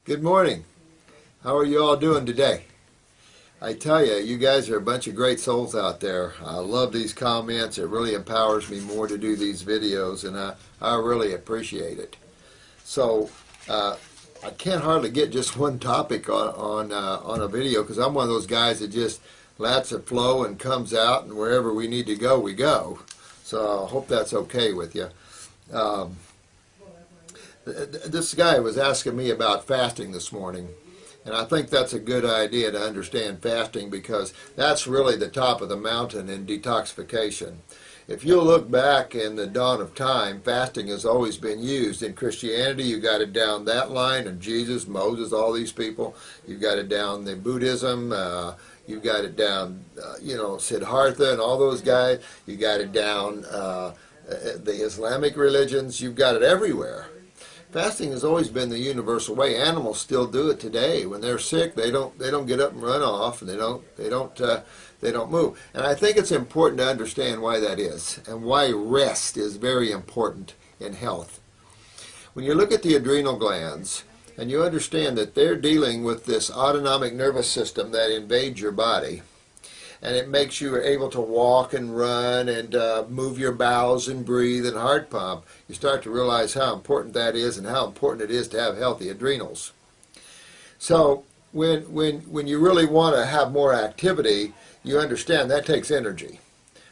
Good morning. How are you all doing today? I tell you, you guys are a bunch of great souls out there. I love these comments. It really empowers me more to do these videos, and I really appreciate it. So, I can't hardly get just one topic on a video because I'm one of those guys that just lets it flow and comes out, and wherever we need to go, we go. So I hope that's okay with you. This guy was asking me about fasting this morning, and I think that's a good idea to understand fasting because that's really the top of the mountain in detoxification. If you look back in the dawn of time, fasting has always been used. In Christianity, you got it down that line, and Jesus, Moses, all these people. You've got it down in Buddhism, you've got it down, Siddhartha and all those guys. You got it down the Islamic religions. You've got it everywhere. Fasting has always been the universal way. Animals still do it today. When they're sick, they don't get up and run off, and they don't move. And I think it's important to understand why that is, and why rest is very important in health. When you look at the adrenal glands, and you understand that they're dealing with this autonomic nervous system that invades your body, and it makes you able to walk and run and move your bowels and breathe and heart pump, you start to realize how important that is and how important it is to have healthy adrenals. So when you really want to have more activity, you understand that takes energy.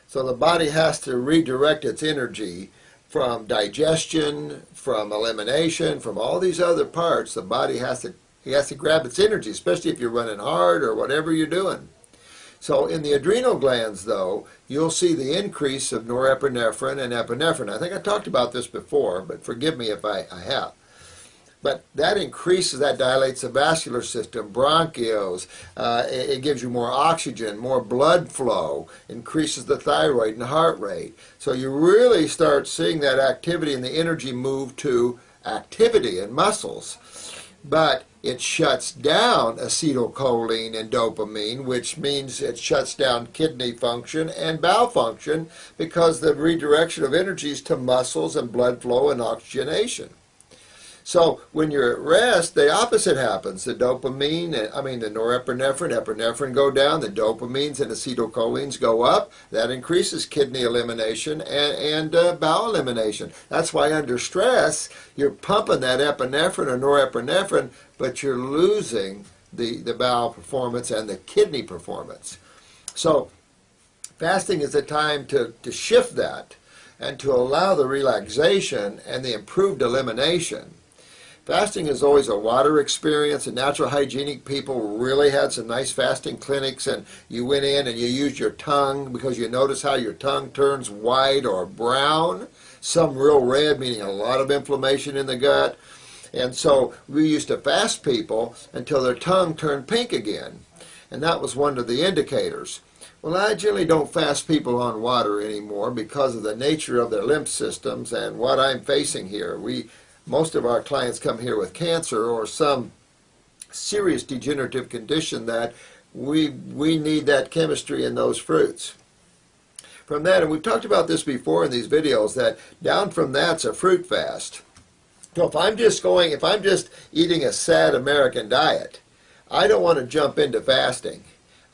So the body has to redirect its energy from digestion, from elimination, from all these other parts. The body has to grab its energy, especially if you're running hard or whatever you're doing. So in the adrenal glands, though, you'll see the increase of norepinephrine and epinephrine. I think I talked about this before, but forgive me if I have. But that increases, that dilates the vascular system, bronchioles, it gives you more oxygen, more blood flow, increases the thyroid and heart rate. So you really start seeing that activity and the energy move to activity and muscles. But it shuts down acetylcholine and dopamine, which means it shuts down kidney function and bowel function because the redirection of energies to muscles and blood flow and oxygenation. So when you're at rest, the opposite happens. The norepinephrine, epinephrine go down, the dopamines and acetylcholines go up. That increases kidney elimination and bowel elimination. That's why under stress, you're pumping that epinephrine or norepinephrine, but you're losing the bowel performance and the kidney performance. So fasting is a time to shift that and to allow the relaxation and the improved elimination. Fasting is always a water experience, and natural hygienic people really had some nice fasting clinics, and you went in and you used your tongue because you notice how your tongue turns white or brown, some real red, meaning a lot of inflammation in the gut. And so we used to fast people until their tongue turned pink again, and that was one of the indicators. Well, I generally don't fast people on water anymore because of the nature of their lymph systems and what I'm facing here. Most of our clients come here with cancer or some serious degenerative condition that we need that chemistry in those fruits. From that, and we've talked about this before in these videos, that down from that's a fruit fast. So if I'm just eating a sad American diet, I don't want to jump into fasting.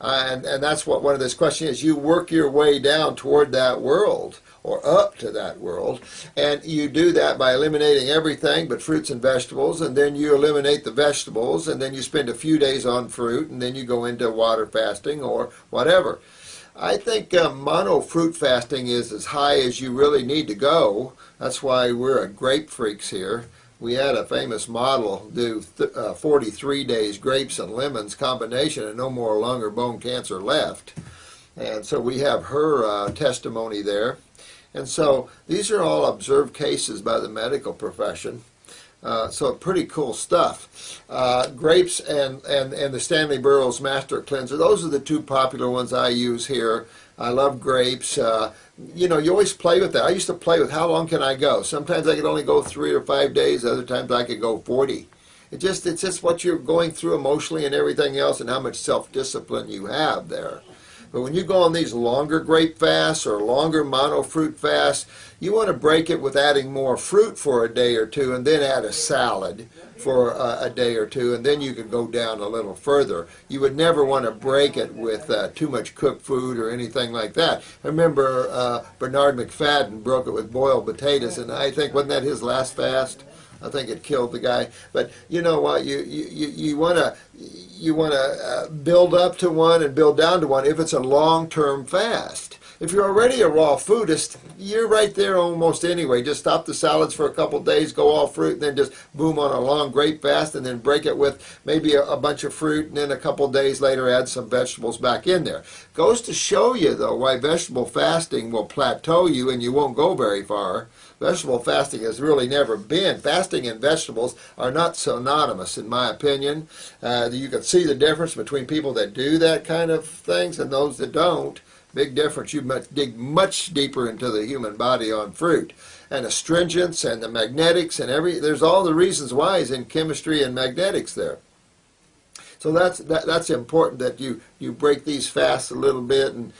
And that's what one of this question is. You work your way down toward that world or up to that world, and you do that by eliminating everything but fruits and vegetables, and then you eliminate the vegetables, and then you spend a few days on fruit, and then you go into water fasting or whatever. I think mono fruit fasting is as high as you really need to go. That's why we're grape freaks here. We had a famous model do 43 days grapes and lemons combination and no more lung or bone cancer left. And so we have her testimony there. And so these are all observed cases by the medical profession. So pretty cool stuff. Grapes and the Stanley Burroughs Master Cleanser, those are the two popular ones I use here. I love grapes. You always play with that. I used to play with how long can I go. Sometimes I could only go 3 or 5 days. Other times I could go 40. It's just what you're going through emotionally and everything else and how much self-discipline you have there. But when you go on these longer grape fasts or longer monofruit fasts, you want to break it with adding more fruit for a day or two and then add a salad for a day or two, and then you could go down a little further. You would never want to break it with too much cooked food or anything like that. I remember Bernard McFadden broke it with boiled potatoes, and I think, wasn't that his last fast? I think it killed the guy. But you know what? You want to build up to one and build down to one if it's a long-term fast. If you're already a raw foodist, you're right there almost anyway. Just stop the salads for a couple days, go all fruit, and then just boom on a long grape fast, and then break it with maybe a bunch of fruit, and then a couple days later add some vegetables back in there. Goes to show you, though, why vegetable fasting will plateau you and you won't go very far. Vegetable fasting has really never been. Fasting and vegetables are not synonymous, in my opinion. You can see the difference between people that do that kind of things and those that don't. Big difference. You must dig much deeper into the human body on fruit. And astringents and the magnetics and there's all the reasons why is in chemistry and magnetics there. So that's important that you break these fasts a little bit and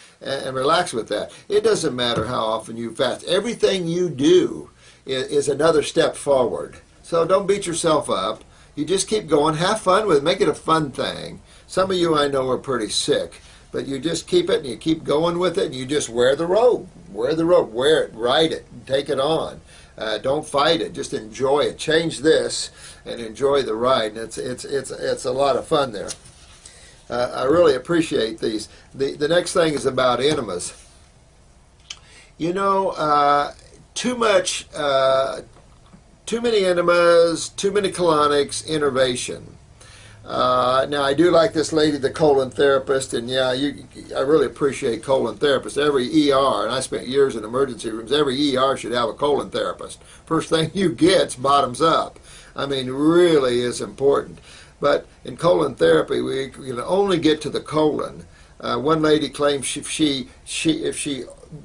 relax with that. It doesn't matter how often you fast. Everything you do is another step forward. So don't beat yourself up. You just keep going. Have fun with it. Make it a fun thing. Some of you I know are pretty sick. But you just keep it and you keep going with it and you just wear the robe. Wear the robe. Wear it. Ride it. Take it on. Don't fight it. Just enjoy it. Change this and enjoy the ride. And it's a lot of fun there. I really appreciate these. The next thing is about enemas. You know, too many enemas, too many colonics, innervation. Now, I do like this lady, the colon therapist, and yeah, I really appreciate colon therapists. Every ER, and I spent years in emergency rooms, every ER should have a colon therapist. First thing you get's bottoms up. I mean, really is important. But in colon therapy, we can only get to the colon. One lady claims if she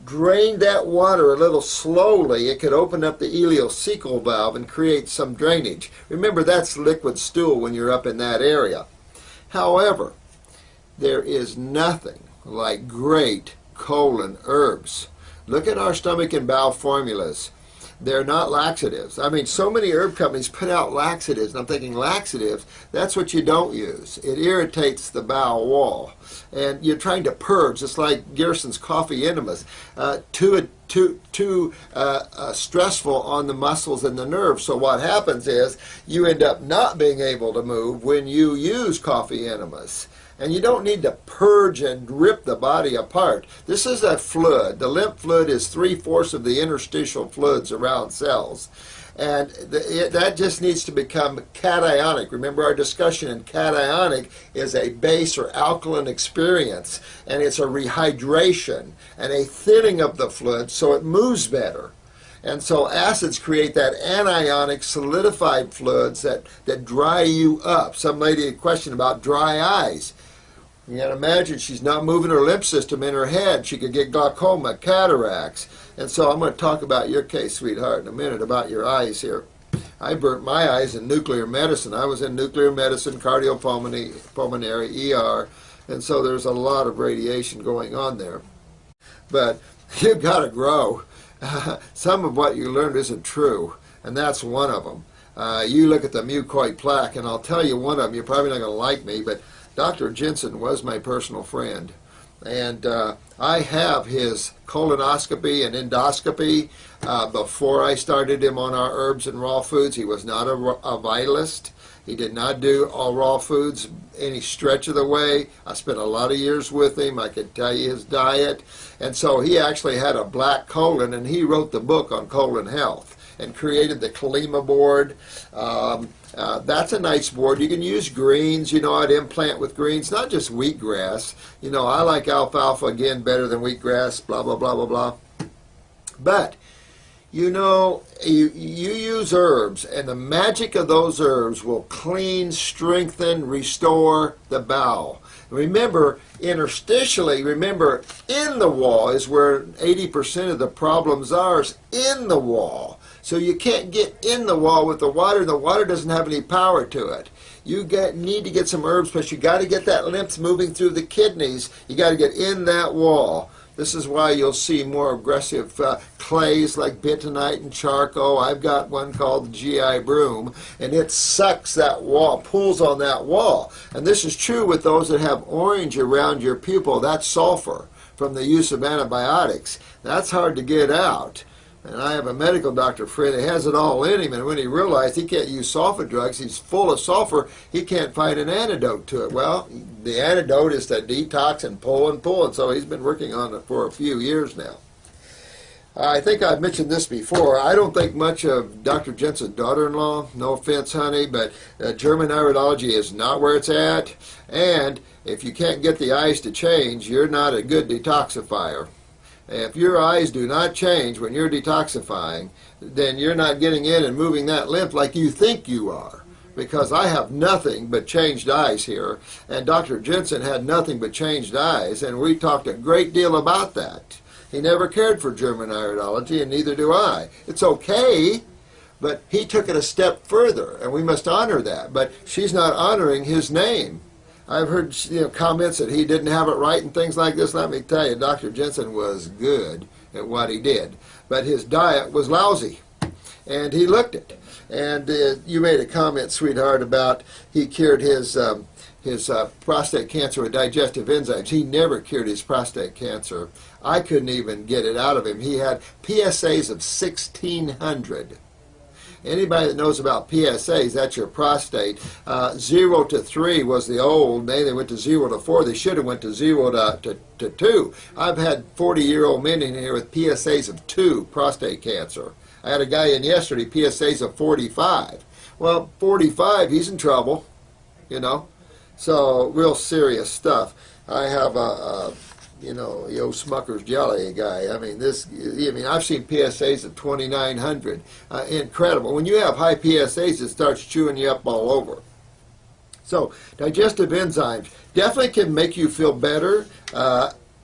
drained that water a little slowly, it could open up the ileocecal valve and create some drainage. Remember, that's liquid stool when you're up in that area. However, there is nothing like great colon herbs. Look at our stomach and bowel formulas. They're not laxatives. I mean, so many herb companies put out laxatives, and I'm thinking laxatives, that's what you don't use. It irritates the bowel wall. And you're trying to purge, just like Gerson's coffee enemas, too stressful on the muscles and the nerves. So what happens is you end up not being able to move when you use coffee enemas. And you don't need to purge and rip the body apart. This is a fluid. The lymph fluid is 3/4 of the interstitial fluids around cells. And that just needs to become cationic. Remember our discussion in cationic is a base or alkaline experience. And it's a rehydration and a thinning of the fluid so it moves better. And so acids create that anionic solidified fluids that dry you up. Some lady had a question about dry eyes. You can imagine she's not moving her lymph system in her head. She could get glaucoma, cataracts. And so I'm going to talk about your case, sweetheart, in a minute, about your eyes here. I burnt my eyes in nuclear medicine. I was in nuclear medicine, cardiopulmonary, ER, and so there's a lot of radiation going on there. But you've got to grow. Some of what you learned isn't true, and that's one of them. You look at the mucoid plaque, and I'll tell you one of them. You're probably not going to like me, but Dr. Jensen was my personal friend, and I have his colonoscopy and endoscopy before I started him on our herbs and raw foods. He was not a vitalist. He did not do all raw foods any stretch of the way. I spent a lot of years with him. I could tell you his diet. And so he actually had a black colon, and he wrote the book on colon health and created the Kalima board. That's a nice board. You can use greens. You know, I'd implant with greens, not just wheatgrass. You know, I like alfalfa, again, better than wheatgrass, blah, blah, blah, blah, blah. But, you know, you use herbs, and the magic of those herbs will clean, strengthen, restore the bowel. Remember, interstitially, remember, in the wall is where 80% of the problems are, is in the wall. So you can't get in the wall with the water. The water doesn't have any power to it. need to get some herbs, but you got to get that lymph moving through the kidneys. You got to get in that wall. This is why you'll see more aggressive clays like bentonite and charcoal. I've got one called the GI broom, and it sucks that wall, pulls on that wall. And this is true with those that have orange around your pupil. That's sulfur from the use of antibiotics. That's hard to get out. And I have a medical doctor friend that has it all in him, and when he realized he can't use sulfur drugs, he's full of sulfur, he can't find an antidote to it. Well, the antidote is to detox and pull, and so he's been working on it for a few years now. I think I've mentioned this before. I don't think much of Dr. Jensen's daughter-in-law. No offense, honey, but German iridology is not where it's at, and if you can't get the eyes to change, you're not a good detoxifier. If your eyes do not change when you're detoxifying, then you're not getting in and moving that lymph like you think you are. Because I have nothing but changed eyes here, and Dr. Jensen had nothing but changed eyes, and we talked a great deal about that. He never cared for German iridology, and neither do I. It's okay, but he took it a step further, and we must honor that. But she's not honoring his name. I've heard comments that he didn't have it right and things like this. Let me tell you, Dr. Jensen was good at what he did, but his diet was lousy, and he looked it. And you made a comment, sweetheart, about he cured his prostate cancer with digestive enzymes. He never cured his prostate cancer. I couldn't even get it out of him. He had PSAs of 1,600. Anybody that knows about PSAs, that's your prostate. 0 to 3 was the old. They went to 0 to 4. They should have went to 0 to 2. I've had 40-year-old men in here with PSAs of 2 prostate cancer. I had a guy in yesterday, PSAs of 45. Well, 45, he's in trouble, So real serious stuff. I have Yo Smucker's jelly guy. I've seen PSAs of 2,900. Incredible. When you have high PSAs, it starts chewing you up all over. So digestive enzymes definitely can make you feel better.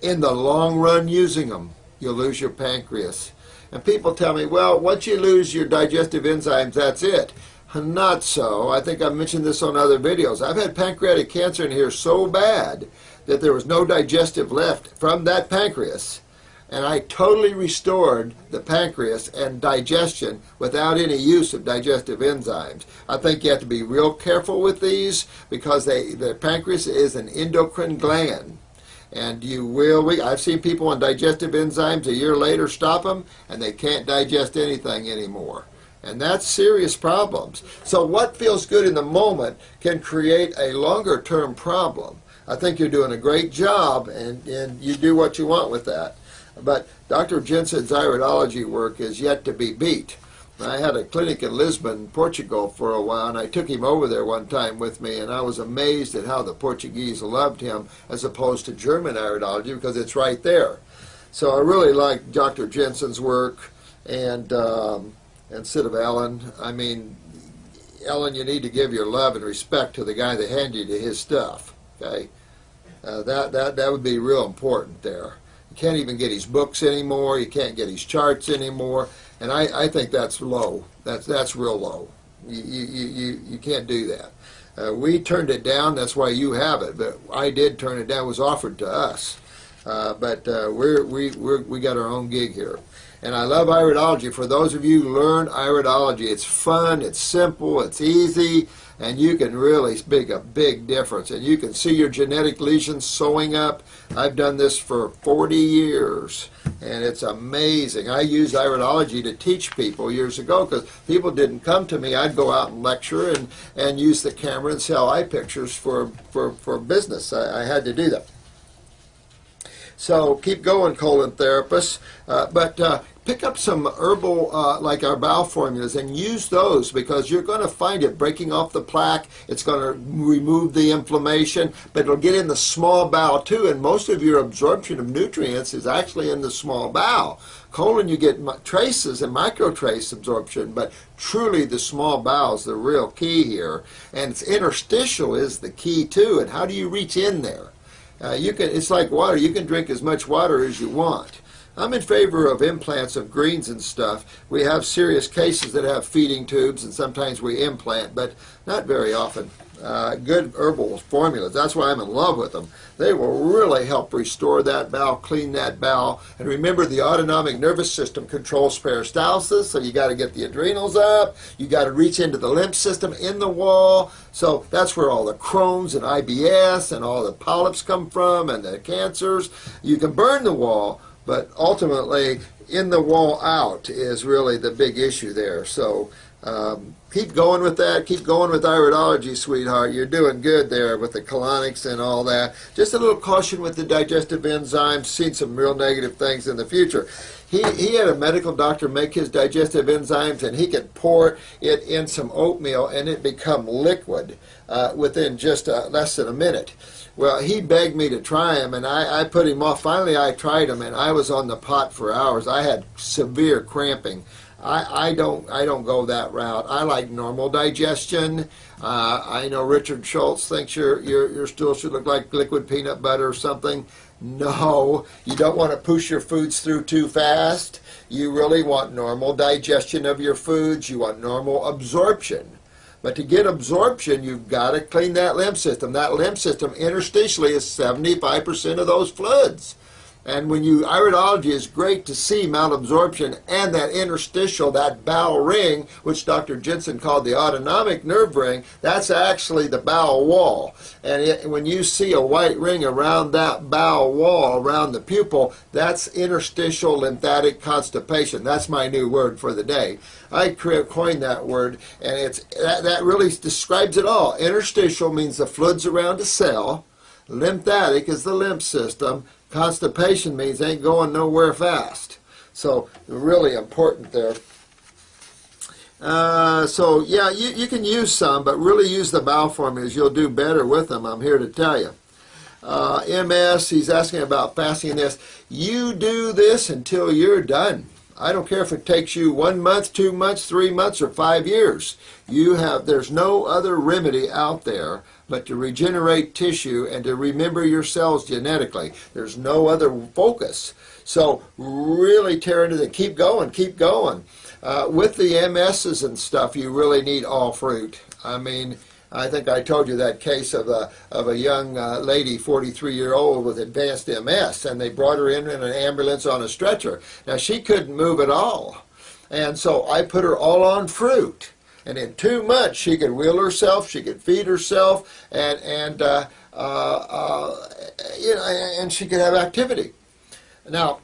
In the long run, using them, you'll lose your pancreas. And people tell me, well, once you lose your digestive enzymes, that's it. Not so. I think I've mentioned this on other videos. I've had pancreatic cancer in here so bad that there was no digestive left from that pancreas, and I totally restored the pancreas and digestion without any use of digestive enzymes. I think you have to be real careful with these because the pancreas is an endocrine gland, and I've seen people on digestive enzymes a year later stop them, and they can't digest anything anymore. And that's serious problems. So what feels good in the moment can create a longer-term problem. I think you're doing a great job, and you do what you want with that. But Dr. Jensen's iridology work is yet to be beat. I had a clinic in Lisbon, Portugal for a while, and I took him over there one time with me, and I was amazed at how the Portuguese loved him as opposed to German iridology because it's right there. So I really like Dr. Jensen's work, and instead of Ellen, Ellen, you need to give your love and respect to the guy that handed you his stuff. Okay, that would be real important there. You can't even get his books anymore. You can't get his charts anymore, and I think that's low. That's real low. You can't do that. We turned it down. That's why you have it. But I did turn it down. It was offered to us, but we got our own gig here. And I love iridology. For those of you who learn iridology, it's fun, it's simple, it's easy, and you can really make a big difference. And you can see your genetic lesions sewing up. I've done this for 40 years, and it's amazing. I used iridology to teach people years ago because people didn't come to me. I'd go out and lecture and use the camera and sell eye pictures for business. I had to do that. So keep going, colon therapists, but pick up some herbal, like our bowel formulas, and use those because you're going to find it breaking off the plaque. It's going to remove the inflammation, but it'll get in the small bowel too, and most of your absorption of nutrients is actually in the small bowel. Colon, you get traces and microtrace absorption, but truly the small bowel is the real key here, and it's interstitial is the key too, and how do you reach in there? It's like water. You can drink as much water as you want. I'm in favor of implants of greens and stuff. We have serious cases that have feeding tubes, and sometimes we implant, but not very often. Good herbal formulas, that's why I'm in love with them. They will really help restore that bowel, clean that bowel. And remember, the autonomic nervous system controls peristalsis, so you got to get the adrenals up, you got to reach into the lymph system in the wall. So that's where all the Crohn's and IBS and all the polyps come from, and the cancers. You can burn the wall, but ultimately in the wall out is really the big issue there. So keep going with that. Keep going with iridology, sweetheart. You're doing good there with the colonics and all that. Just a little caution with the digestive enzymes. Seen some real negative things in the future. He had a medical doctor make his digestive enzymes, and he could pour it in some oatmeal and it become liquid within just less than a minute. Well, he begged me to try them, and I put him off. Finally, I tried them, and I was on the pot for hours. I had severe cramping. I don't go that route. I like normal digestion. I know Richard Schultz thinks your stool should look like liquid peanut butter or something. No, you don't want to push your foods through too fast. You really want normal digestion of your foods. You want normal absorption. But to get absorption, you've got to clean that lymph system. That lymph system interstitially is 75% of those fluids. And when iridology is great to see malabsorption and that interstitial, that bowel ring, which Dr. Jensen called the autonomic nerve ring, that's actually the bowel wall. And when you see a white ring around that bowel wall, around the pupil, that's interstitial lymphatic constipation. That's my new word for the day. I coined that word, and that really describes it all. Interstitial means the fluids around a cell. Lymphatic is the lymph system. Constipation means ain't going nowhere fast. So really important there. So yeah, you can use some, but really use the bowel formulas. You'll do better with them, I'm here to tell you. MS, he's asking about fasting this. You do this until you're done. I don't care if it takes you 1 month, 2 months, 3 months, or 5 years. There's no other remedy out there but to regenerate tissue and to remember your cells genetically. There's no other focus. So really tear into it. Keep going, keep going. With the MSs and stuff, you really need all fruit. I mean, I think I told you that case of a young lady, 43-year-old, with advanced MS, and they brought her in an ambulance on a stretcher. Now, she couldn't move at all, and so I put her all on fruit. And in 2 months, she could wheel herself, she could feed herself, and she could have activity. Now,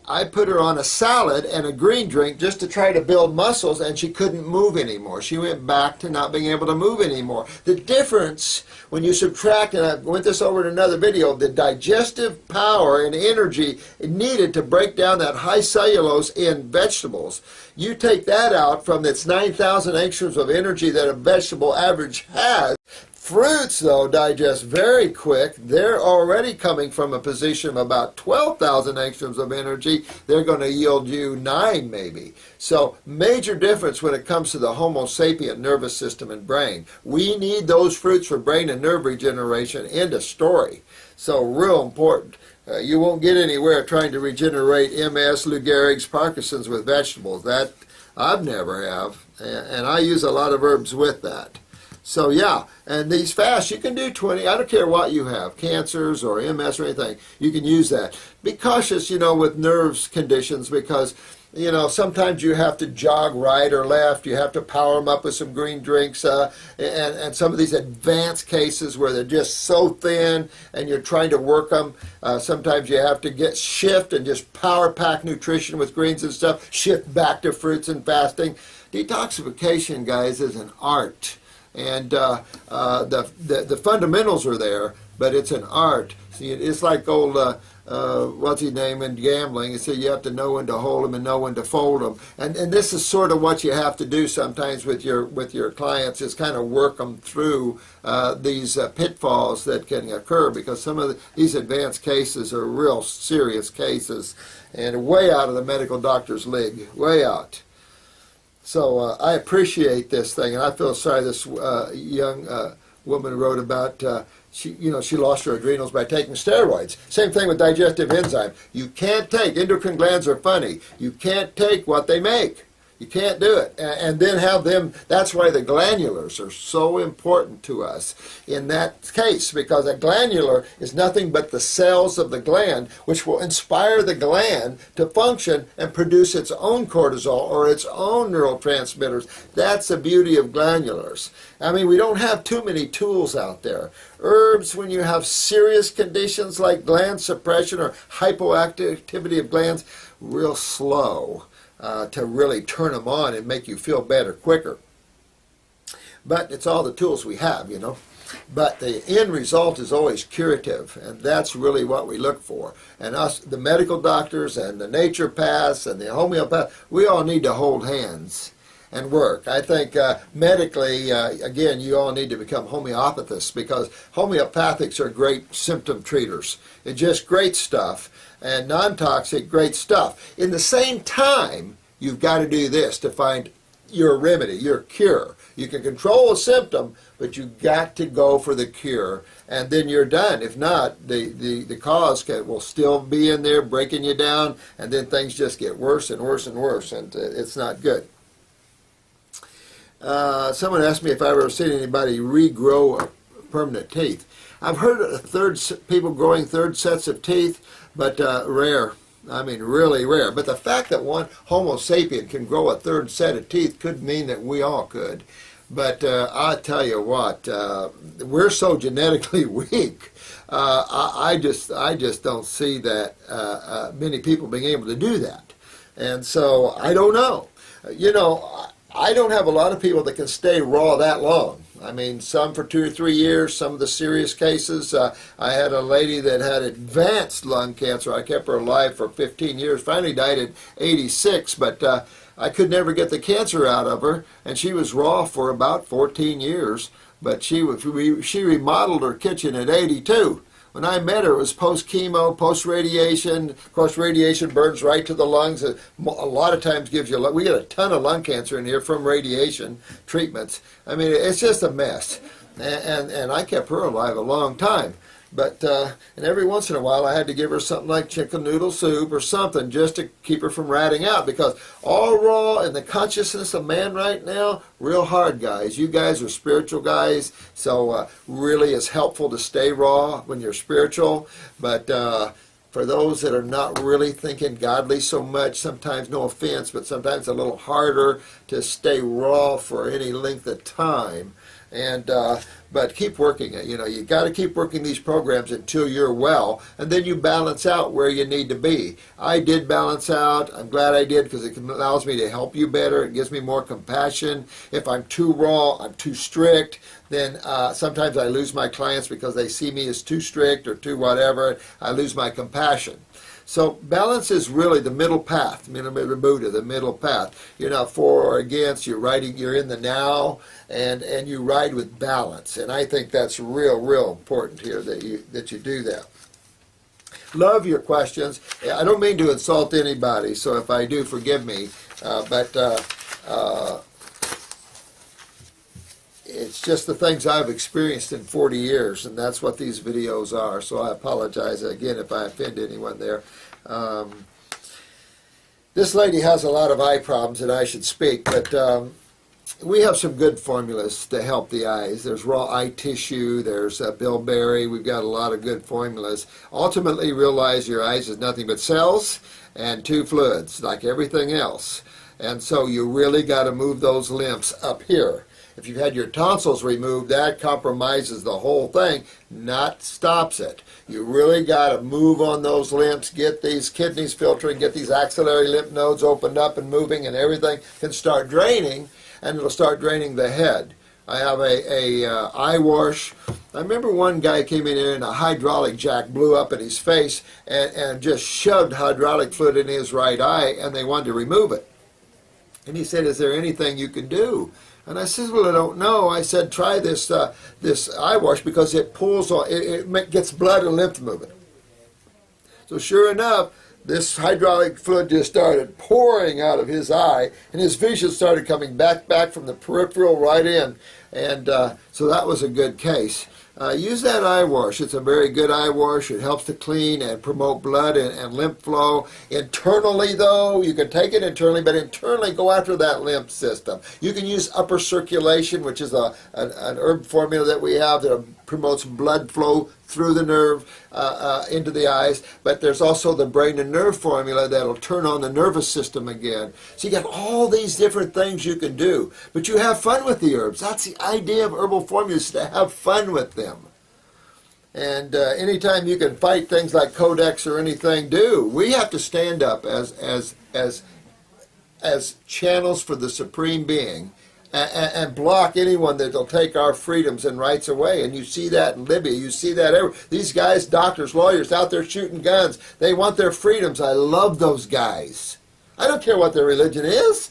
I put her on a salad and a green drink just to try to build muscles, and she couldn't move anymore. She went back to not being able to move anymore. The difference when you subtract, and I went this over in another video, the digestive power and energy needed to break down that high cellulose in vegetables. You take that out from its 9,000 angstroms of energy that a vegetable average has. Fruits, though, digest very quick. They're already coming from a position of about 12,000 angstroms of energy. They're going to yield you 9, maybe. So, major difference when it comes to the Homo sapien nervous system and brain. We need those fruits for brain and nerve regeneration. End of story. So, real important. You won't get anywhere trying to regenerate MS, Lou Gehrig's, Parkinson's with vegetables. That I've never have. And I use a lot of herbs with that. So yeah, and these fasts, you can do 20, I don't care what you have, cancers or MS or anything, you can use that. Be cautious, with nerves conditions, because, sometimes you have to jog right or left, you have to power them up with some green drinks, and some of these advanced cases where they're just so thin and you're trying to work them, sometimes you have to shift and just power pack nutrition with greens and stuff, shift back to fruits and fasting. Detoxification, guys, is an art. And the fundamentals are there, but it's an art. See, it's like old, what's his name in gambling? He said you have to know when to hold them and know when to fold them. And this is sort of what you have to do sometimes with your clients, is kind of work them through these pitfalls that can occur, because some of these advanced cases are real serious cases and way out of the medical doctor's league, way out. So I appreciate this thing, and I feel sorry this young woman wrote about she lost her adrenals by taking steroids. Same thing with digestive enzyme. You can't take, endocrine glands are funny. You can't take what they make. You can't do it. And then have them, that's why the glandulars are so important to us in that case, because a glandular is nothing but the cells of the gland, which will inspire the gland to function and produce its own cortisol or its own neurotransmitters. That's the beauty of glandulars. I mean, we don't have too many tools out there. Herbs, when you have serious conditions like gland suppression or hypoactivity of glands, real slow. To really turn them on and make you feel better quicker. But it's all the tools we have, But the end result is always curative, and that's really what we look for. And us, the medical doctors and the naturopaths and the homeopaths, we all need to hold hands and work. I think medically, again, you all need to become homeopathists, because homeopathics are great symptom treaters. It's just great stuff. And non-toxic, great stuff. In the same time, you've got to do this to find your remedy, your cure. You can control a symptom, but you've got to go for the cure, and then you're done. If not, the cause will still be in there, breaking you down, and then things just get worse and worse and worse, and it's not good. Someone asked me if I've ever seen anybody regrow permanent teeth. I've heard of people growing third sets of teeth, but rare. I mean, really rare. But the fact that one Homo sapien can grow a third set of teeth could mean that we all could. But I tell you what, we're so genetically weak. I just don't see that many people being able to do that. And so I don't know. I don't have a lot of people that can stay raw that long. I mean, some for 2 or 3 years, some of the serious cases. I had a lady that had advanced lung cancer. I kept her alive for 15 years, finally died at 86, but I could never get the cancer out of her, and she was raw for about 14 years, but she remodeled her kitchen at 82. When I met her, it was post-chemo, post-radiation. Of course, radiation burns right to the lungs. A lot of times gives you, we get a ton of lung cancer in here from radiation treatments. I mean, it's just a mess. And I kept her alive a long time. But, and every once in a while I had to give her something like chicken noodle soup or something just to keep her from ratting out, because all raw in the consciousness of man right now, real hard, guys. You guys are spiritual guys, so really it's helpful to stay raw when you're spiritual. But for those that are not really thinking godly so much, sometimes, no offense, but sometimes a little harder to stay raw for any length of time. And but keep working it. You got to keep working these programs until you're well, and then you balance out where you need to be. I did balance out. I'm glad I did, because it allows me to help you better. It gives me more compassion. If I'm too raw, I'm too strict, then sometimes I lose my clients because they see me as too strict or too whatever. I lose my compassion. So balance is really the middle path, the middle path. You're not for or against. You're in the now, and you ride with balance. And I think that's real important here, that you do that. Love your questions. I don't mean to insult anybody, so if I do, forgive me. But it's just the things I've experienced in 40 years, and that's what these videos are. So I apologize again if I offend anyone there. This lady has a lot of eye problems, and I should speak, but we have some good formulas to help the eyes. There's raw eye tissue, there's bilberry. We've got a lot of good formulas. Ultimately, realize your eyes is nothing but cells and 2 fluids, like everything else. And so you really got to move those lymphs up here. If you've had your tonsils removed, that compromises the whole thing, not stops it. You really got to move on those lymphs, get these kidneys filtering, get these axillary lymph nodes opened up and moving, and everything can start draining, and it'll start draining the head. I have a eye wash. I remember one guy came in here and a hydraulic jack blew up in his face and just shoved hydraulic fluid in his right eye, and they wanted to remove it. And he said, "Is there anything you can do?" And I said, "Well, I don't know." I said, "Try this this eye wash, because it pulls on, it gets blood and lymph moving." So sure enough, this hydraulic fluid just started pouring out of his eye, and his vision started coming back from the peripheral right in. And so that was a good case. Use that eye wash. It's a very good eye wash. It helps to clean and promote blood and lymph flow. Internally, though, you can take it internally, but internally go after that lymph system. You can use upper circulation, which is an herb formula that we have that promotes blood flow through the nerve into the eyes. But there's also the brain and nerve formula that'll turn on the nervous system again. So you got all these different things you can do. But you have fun with the herbs. That's the idea of herbal formulas, to have fun with them. And anytime you can fight things like Codex or anything, do. We have to stand up as channels for the Supreme Being and block anyone that will take our freedoms and rights away. And you see that in Libya. You see that everywhere. These guys, doctors, lawyers, out there shooting guns. They want their freedoms. I love those guys. I don't care what their religion is.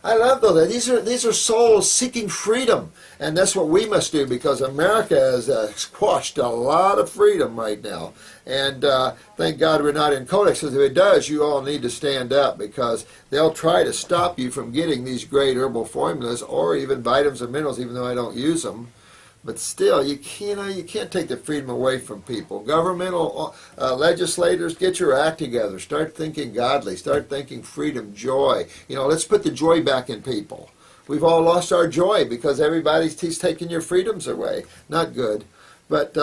I love those. These are souls seeking freedom, and that's what we must do, because America has squashed a lot of freedom right now. And thank God we're not in Codex, because if it does, you all need to stand up, because they'll try to stop you from getting these great herbal formulas or even vitamins and minerals, even though I don't use them. But still, you can't take the freedom away from people. Governmental legislators, get your act together. Start thinking godly. Start thinking freedom, joy. Let's put the joy back in people. We've all lost our joy because he's taking your freedoms away. Not good. But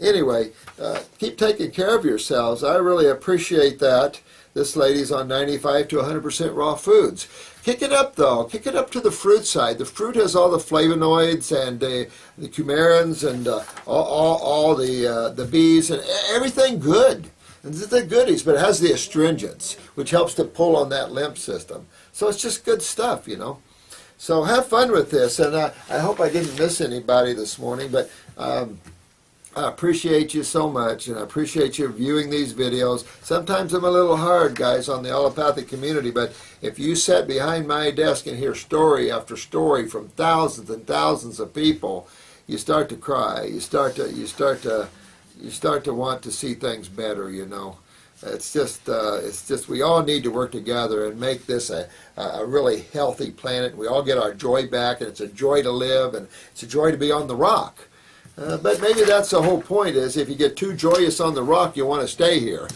anyway, keep taking care of yourselves. I really appreciate that. This lady's on 95 to 100% raw foods. Kick it up, though. Kick it up to the fruit side. The fruit has all the flavonoids and the coumarins and all the Bs and everything good. And the goodies, but it has the astringents, which helps to pull on that lymph system. So it's just good stuff, So have fun with this, and I hope I didn't miss anybody this morning, but I appreciate you so much, and I appreciate you viewing these videos. Sometimes I'm a little hard, guys, on the allopathic community, but if you sat behind my desk and hear story after story from thousands and thousands of people, you start to cry. You start to want to see things better. It's just we all need to work together and make this a really healthy planet. We all get our joy back, and it's a joy to live, and it's a joy to be on the rock. But maybe that's the whole point, is if you get too joyous on the rock, you want to stay here.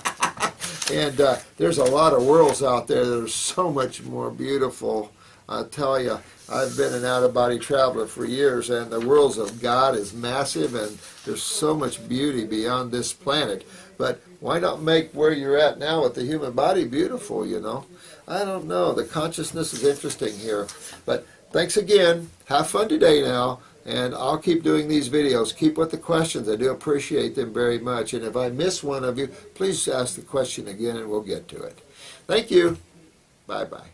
And there's a lot of worlds out there that are so much more beautiful. I tell you, I've been an out-of-body traveler for years, and the worlds of God is massive, and there's so much beauty beyond this planet. But why not make where you're at now with the human body beautiful, I don't know. The consciousness is interesting here. But thanks again. Have fun today now. And I'll keep doing these videos. Keep with the questions. I do appreciate them very much. And if I miss one of you, please ask the question again and we'll get to it. Thank you. Bye-bye.